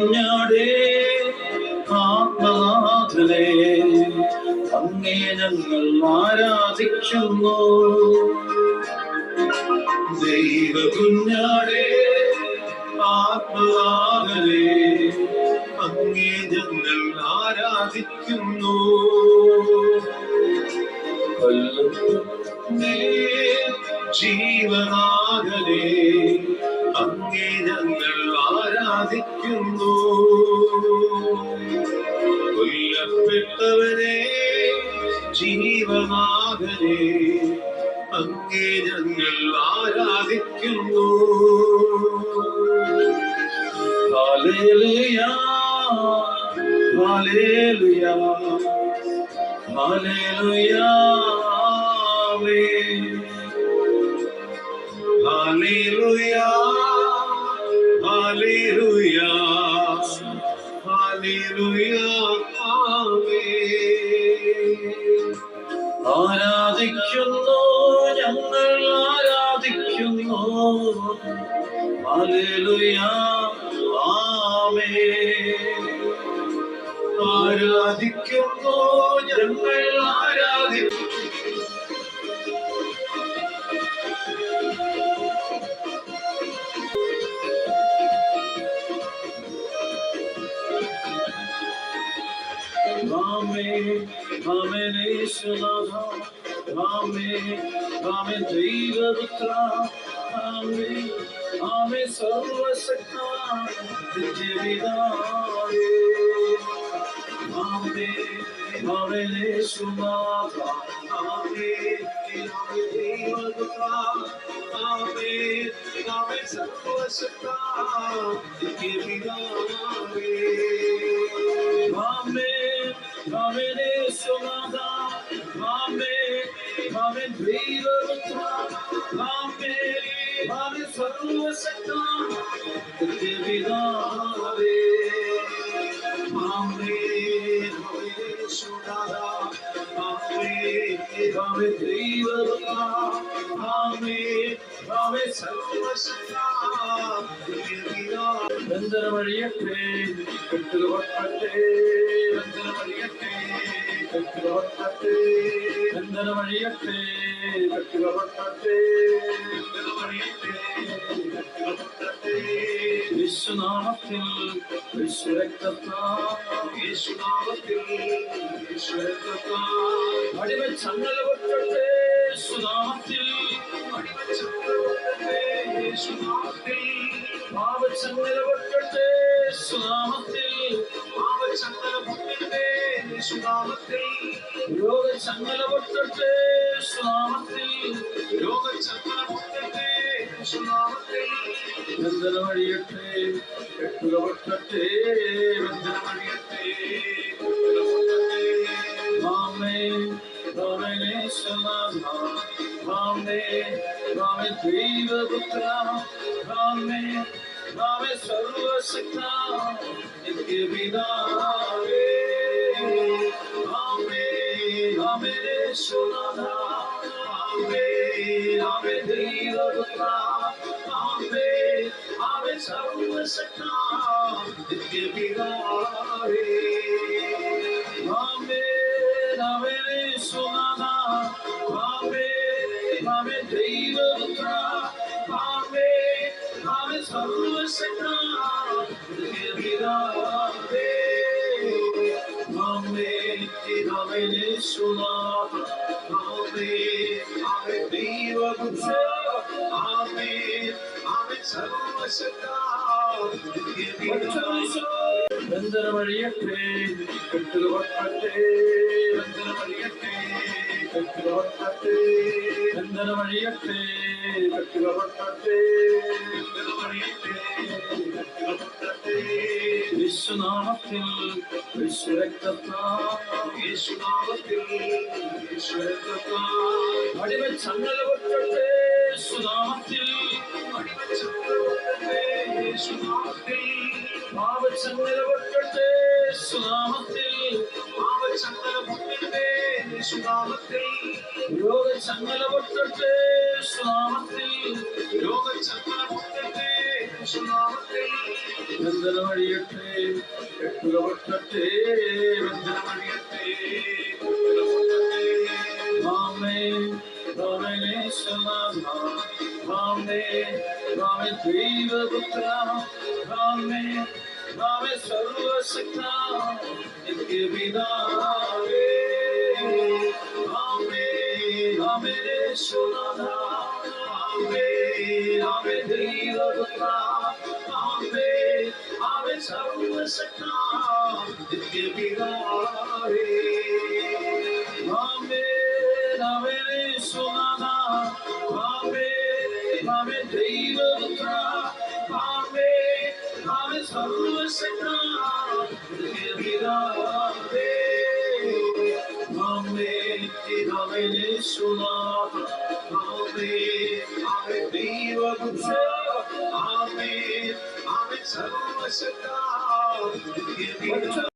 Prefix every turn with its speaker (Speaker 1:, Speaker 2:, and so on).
Speaker 1: കുഞ്ഞാടേ ആത്മനാഥനെ അങ്ങേ ഞങ്ങൾ ആരാധിക്കുന്നു. ദൈവ കുഞ്ഞാടേ ആത്മനാഥനെ അങ്ങേ ഞങ്ങൾ ആരാധിക്കുന്നു. ജീവനാഥനെ അങ്ങേ ഞങ്ങൾ ആരാധിക്കുന്നു. കൊല്ലപ്പെട്ടവനെ ജീവനാഥനെ അങ്ങേ ഞങ്ങൾ ആരാധിക്കുന്നു. Hallelujah hallelujah hallelujah hallelujah hallelujah hallelujah. ആരാധിക്കുന്നു, ഞങ്ങൾ ആരാധിക്കുന്നു. ഹല്ലേലൂയ ആമേൻ. ആരാധിക്കുന്നു, ഞങ്ങൾ ആരാധിക്കുന്നു. ആമേൻ ആമേൻ യേശുനാഥ. ആമേൻ ആമേൻ ദൈവപുത്ര. ആമേൻ ആമേൻ സർവശക്ത നിത്യപിതാവേ. ആമേൻ ആമേൻ യേശുനാഥ. ആമേൻ ആമേൻ ദൈവപുത്ര. ആമേൻ ആമേൻ സർവശക്ത നിത്യപിതാവേ. ആമേൻ ആമേൻ യേശുനാഥ. ആമേൻ ആമേൻ ദൈവപുത്ര. ആമേൻ ആമേൻ സർവശക്ത നിത്യപിതാവേ. ആമേൻ ആമേൻ യേശുനാഥ. ആമേൻ ആമേൻ ദൈവപുത്ര. ആമേൻ ആമേൻ സർവശക്ത നിത്യപിതാവേ. ബന്ധനമഴിയട്ടെ, കെട്ടുകപെട്ടട്ടെ. ബന്ധനമഴിയട്ടെ, കെട്ടുകപെട്ടട്ടെ. ബന്ധനമഴിയട്ടെ, കെട്ടുകപെട്ടട്ടെ. ബന്ധനമഴിയട്ടെ, കെട്ടുകപെട്ടട്ടെ. യേശുനാമത്തിൽ യേശുരക്തത്താൽ. യേശുനാമത്തിൽ യേശുരക്തത്താൽ. അടിമച്ചങ്ങല പൊട്ടട്ടെ യേശുനാമത്തിൽ. അടിമച്ചങ്ങല പൊട്ടട്ടെ യേശുനാമത്തിൽ. പാപച്ചങ്ങല പൊട്ടട്ടെ യേശുനാമത്തിൽ. പാപച്ചങ്ങല പൊട്ടട്ടെ യേശുനാമത്തിൽ. രോഗച്ചങ്ങല പൊട്ടട്ടെ യേശുനാമത്തിൽ. രോഗച്ചങ്ങല പൊട്ടട്ടെ യേശുനാമത്തിൽ. ബന്ധനമഴിയട്ടെ, കെട്ടുകപെട്ടട്ടെ. ബന്ധനമഴിയട്ടെ, കെട്ടുകപെട്ടട്ടെ. ആമേൻ ആമേൻ യേശുനാഥ. ആമേൻ ആമേൻ ദൈവപുത്ര. ആമേൻ ആമേൻ സർവശക്ത നിത്യപിതാവേ. ആമേൻ ആമേൻ യേശുനാഥ. ആമേൻ ആമേൻ ദൈവപുത്ര. ആമേൻ ആമേൻ സർവശക്ത നിത്യപിതാവേ. ആമേൻ ആമേൻ യേശുനാഥ. ആമേൻ ആമേൻ ദൈവപുത്ര. ആമേൻ ആമേൻ സർവശക്ത നിത്യപിതാവേ. ആമേൻ ആമേൻ യേശുനാഥ. ആമേൻ ആമേൻ ദൈവപുത്ര. ആമേൻ ആമേൻ സർവശക്ത നിത്യപിതാവേ. ബന്ധനമഴിയട്ടെ, കെട്ടുകപെട്ടട്ടെ. ബന്ധനമഴിയട്ടെ, കെട്ടുകപെട്ടട്ടെ. ബന്ധനമഴിയട്ടെ, കെട്ടുകപെട്ടട്ടെ. ബന്ധനമഴിയട്ടെ, കെട്ടുകപെട്ടട്ടെ. യേശുനാമത്തിൽ യേശുരക്തത്താൽ. യേശുനാമത്തിൽ യേശുരക്തത്താൽ. അടിമച്ചങ്ങല പൊട്ടട്ടെ യേശുനാമത്തിൽ. അടിമച്ചങ്ങല പൊട്ടട്ടെ യേശുനാമത്തിൽ. പാപച്ചങ്ങല പൊട്ടട്ടെ യേശുനാമത്തിൽ. പാപച്ചങ്ങല പൊട്ടട്ടെ യേശുനാമത്തിൽ. രോഗച്ചങ്ങല പൊട്ടട്ടെ യേശുനാമത്തിൽ. രോഗച്ചങ്ങല പൊട്ടട്ടെ യേശുനാമത്തിൽ. ബന്ധനമഴിയട്ടെ, കെട്ടുക പൊട്ടട്ടെ, ബന്ധനമഴിയട്ടെ, കെട്ടുക പൊട്ടട്ടെ. ആമേൻ, ആമേൻ യേശുനാഥ, ആമേൻ, ആമേൻ ദൈവപുത്ര, ആമേൻ, ആമേൻ സർവശക്ത നിത്യപിതാവേ. ആമേൻ, ആമേൻ യേശുനാഥ, ആമേൻ, ആമേൻ ദൈവപുത്ര, ആമേൻ, ആമേൻ സർവശക്ത നിത്യപിതാവേ. ആമേൻ, ആമേൻ യേശുനാഥ, ആമേൻ, ആമേൻ ദൈവപുത്ര, ആമേൻ, ആമേൻ സർവശക്ത നിത്യപിതാവേ. ആമേൻ, ആമേൻ യേശുനാഥ, ആമേൻ, ആമേൻ ദൈവപുത്ര, ആമേൻ, ആമേൻ സർവശക്ത നിത്യപിതാവേ.